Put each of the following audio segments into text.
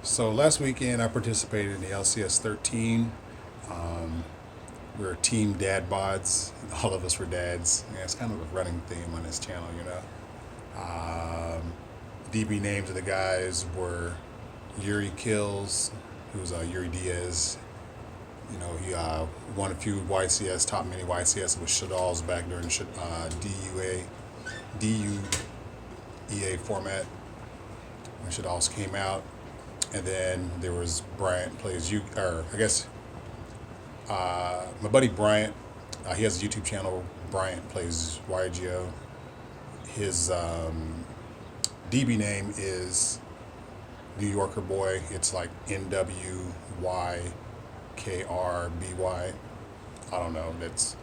So last weekend I participated in the LCS XIII. We were team dad bods. All of us were dads. Yeah, it's kind of a running theme on this channel, you know. DB names of the guys were urikillz, who's Yuri Diaz. You know, he won a few YCS, top mini YCS with Shadal's back during DUEA format when Shadal's came out. And then there was Bryant plays you, or I guess my buddy Bryant. He has a YouTube channel. Bryant plays Yugioh. His DB name is nwykrby. It's like nwykrby. I don't know. That's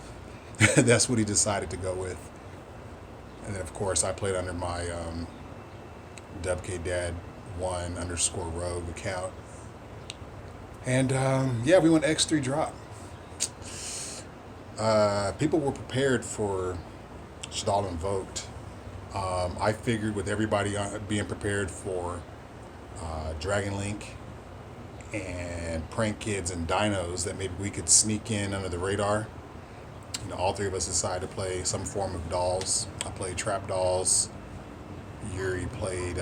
that's what he decided to go with. And then of course I played under my ygodubk_rogue account. And yeah, we went X3 drop. People were prepared for Shadal Invoked. I figured with everybody being prepared for Dragon Link and Prank Kids and Dinos that maybe we could sneak in under the radar. You know, all three of us decided to play some form of dolls. I played Trap Dolls. Yuri played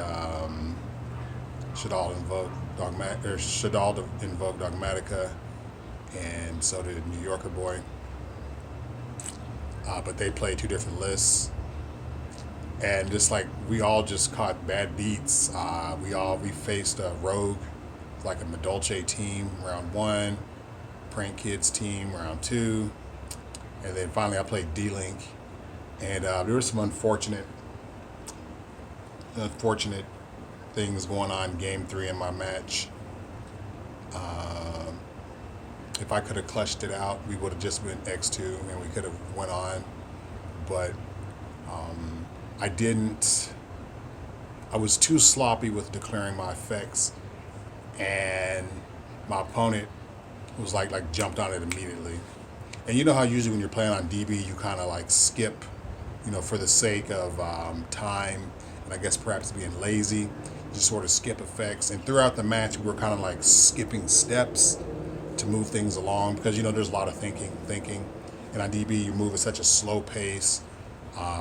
Shadal Invoke Dogmatica, and so did nwykrby. But they played two different lists, and just like we all just caught bad beats. We faced a Rogue, like a Madolce team round one, Prank Kids team round two, and then finally I played D-Link, and there were some unfortunate things going on in game three in my match. If I could have clutched it out, we would have just been X2 and we could have went on. But I didn't. I was too sloppy with declaring my effects, and my opponent was like jumped on it immediately. And you know how usually when you're playing on DB, you kind of like skip, you know, for the sake of time, and I guess perhaps being lazy, just sort of skip effects. And throughout the match, we were kind of like skipping steps to move things along because, you know, there's a lot of thinking. And on DB, you move at such a slow pace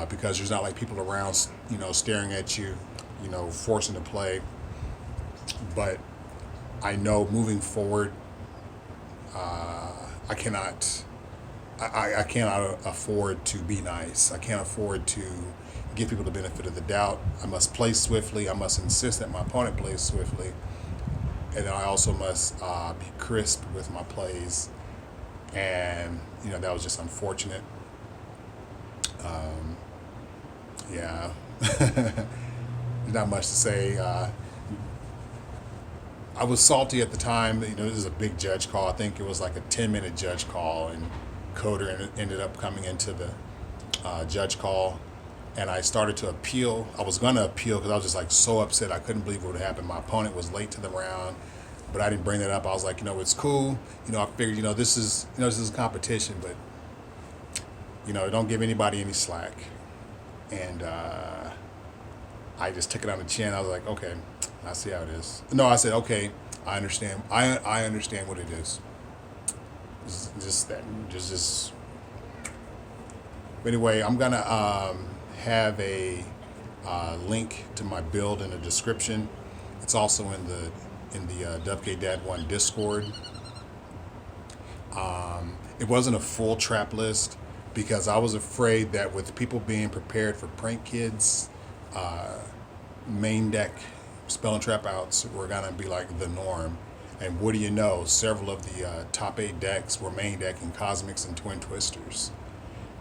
because there's not like people around, you know, staring at you, you know, forcing to play. But I know moving forward, I cannot afford to be nice. I can't afford to give people the benefit of the doubt. I must play swiftly. I must insist that my opponent plays swiftly. And then I also must be crisp with my plays. And, you know, that was just unfortunate. Yeah. Not much to say. I was salty at the time. You know, this is a big judge call. I think it was like a 10-minute judge call, and Coder ended up coming into the judge call, and I started to appeal. I was going to appeal because I was just like so upset. I couldn't believe what would happen. My opponent was late to the round, but I didn't bring that up. I was like, you know, it's cool. You know, I figured, this is a competition, but, you know, don't give anybody any slack. And I just took it on the chin. I was like, okay, I see how it is. No, I said, okay, I understand. I understand what it is. Just that. Just. But anyway, I'm gonna have a link to my build in the description. It's also in the WK-Dad1 Discord. It wasn't a full trap list because I was afraid that with people being prepared for Prank Kids, main deck spell and trap outs were gonna be like the norm. And what do you know? Several of the top 8 decks were main decking Cosmics and Twin Twisters.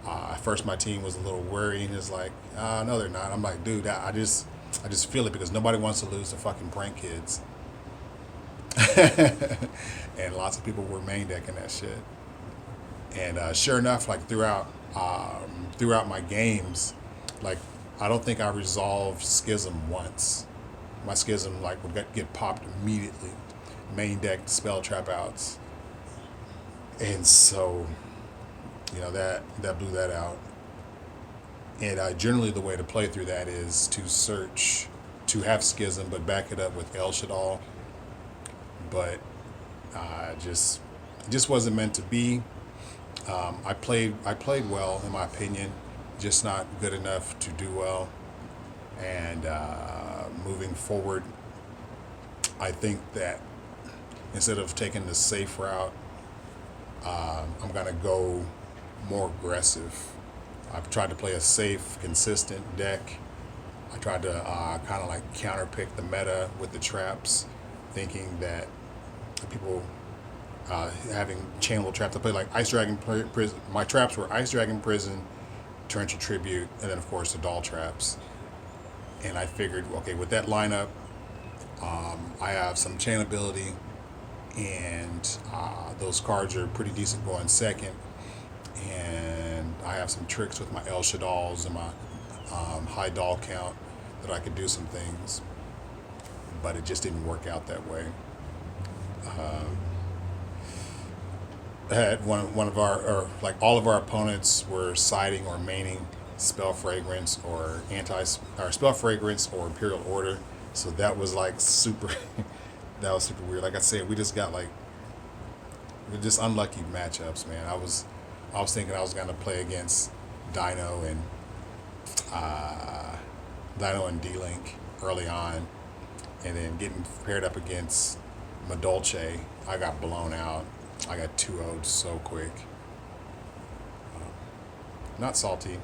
At first, my team was a little worried and is like, no, they're not. I'm like, dude, I just feel it because nobody wants to lose to fucking Prank Kids. And lots of people were main decking that shit. And sure enough, like throughout my games, like I don't think I resolved Schism once. My Schism like would get popped immediately. Main deck spell trap outs. And so, you know, that blew that out. And generally the way to play through that is to have Schism, but back it up with El Shadal. but just wasn't meant to be. I played well in my opinion, just not good enough to do well. And moving forward, I think that instead of taking the safe route, I'm gonna go more aggressive. I've tried to play a safe, consistent deck. I tried to kind of like counterpick the meta with the traps, thinking that people having chain little traps. I played like Ice Dragon Prison. My traps were Ice Dragon Prison, Torrential Tribute, and then of course the Doll traps. And I figured, okay, with that lineup, I have some chain ability, and those cards are pretty decent going second. And I have some tricks with my El Shaddolls and my high doll count that I could do some things. But it just didn't work out that way. Had one of our, or like all of our opponents were siding or maining Spell Fragrance or Spell Fragrance or Imperial Order. So that was like super, that was super weird. Like I said, we just got like, just unlucky matchups, man. I was thinking I was gonna play against Dino and D-Link early on, and then getting paired up against Madolche, I got blown out. I got 2-0'd so quick. Not salty.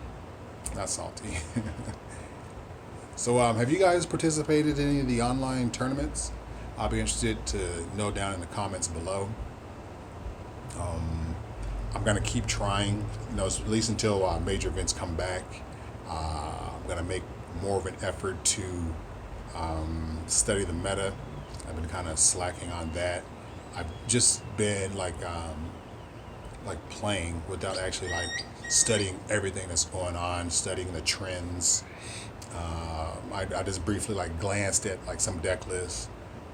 So have you guys participated in any of the online tournaments? I'll be interested to know down in the comments below. I'm gonna keep trying, at least until major events come back. I'm gonna make more of an effort to study the meta. I've been kind of slacking on that. I've just been like playing without actually like studying everything that's going on, studying the trends. I just briefly like glanced at like some deck lists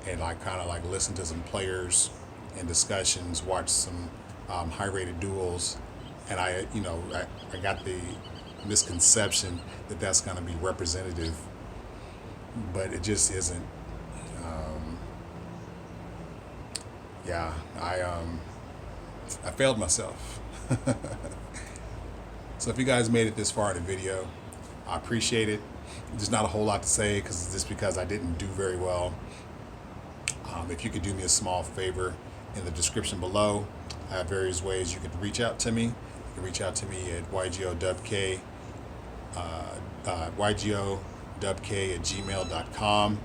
and like kind of like listened to some players and discussions, watched some high rated duels, and I got the misconception that that's going to be representative, but it just isn't. I failed myself. So if you guys made it this far in the video, I appreciate it. There's not a whole lot to say because I didn't do very well. If you could do me a small favor, in the description below, I have various ways you could reach out to me. You can reach out to me at ygodubk, ygodubk@gmail.com.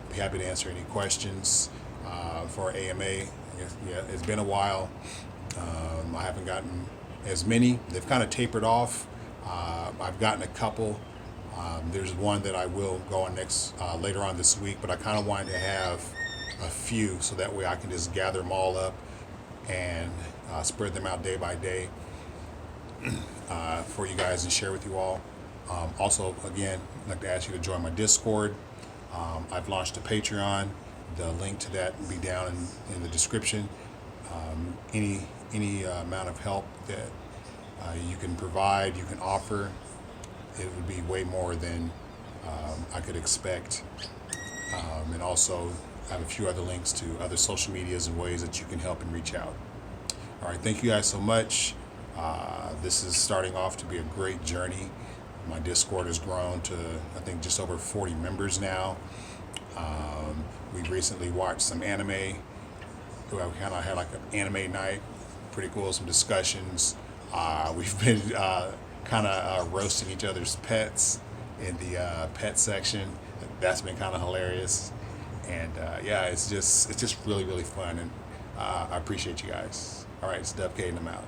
Be happy to answer any questions for AMA. It's been a while. I haven't gotten as many. They've kind of tapered off. I've gotten a couple. There's one that I will go on later on this week, but I kind of wanted to have a few so that way I can just gather them all up and spread them out day by day for you guys and share with you all. Also, again, I'd like to ask you to join my Discord. I've launched a Patreon. The link to that will be down in the description. Any amount of help that you can provide, you can offer, it would be way more than I could expect. And also, I have a few other links to other social medias and ways that you can help and reach out. All right, thank you guys so much. This is starting off to be a great journey. My Discord has grown to, I think, just over 40 members now. We recently watched some anime. We kind of had like an anime night. Pretty cool, some discussions. We've been kind of roasting each other's pets in the pet section. That's been kind of hilarious. And it's just really, really fun. And I appreciate you guys. All right, it's Dubk and I'm out.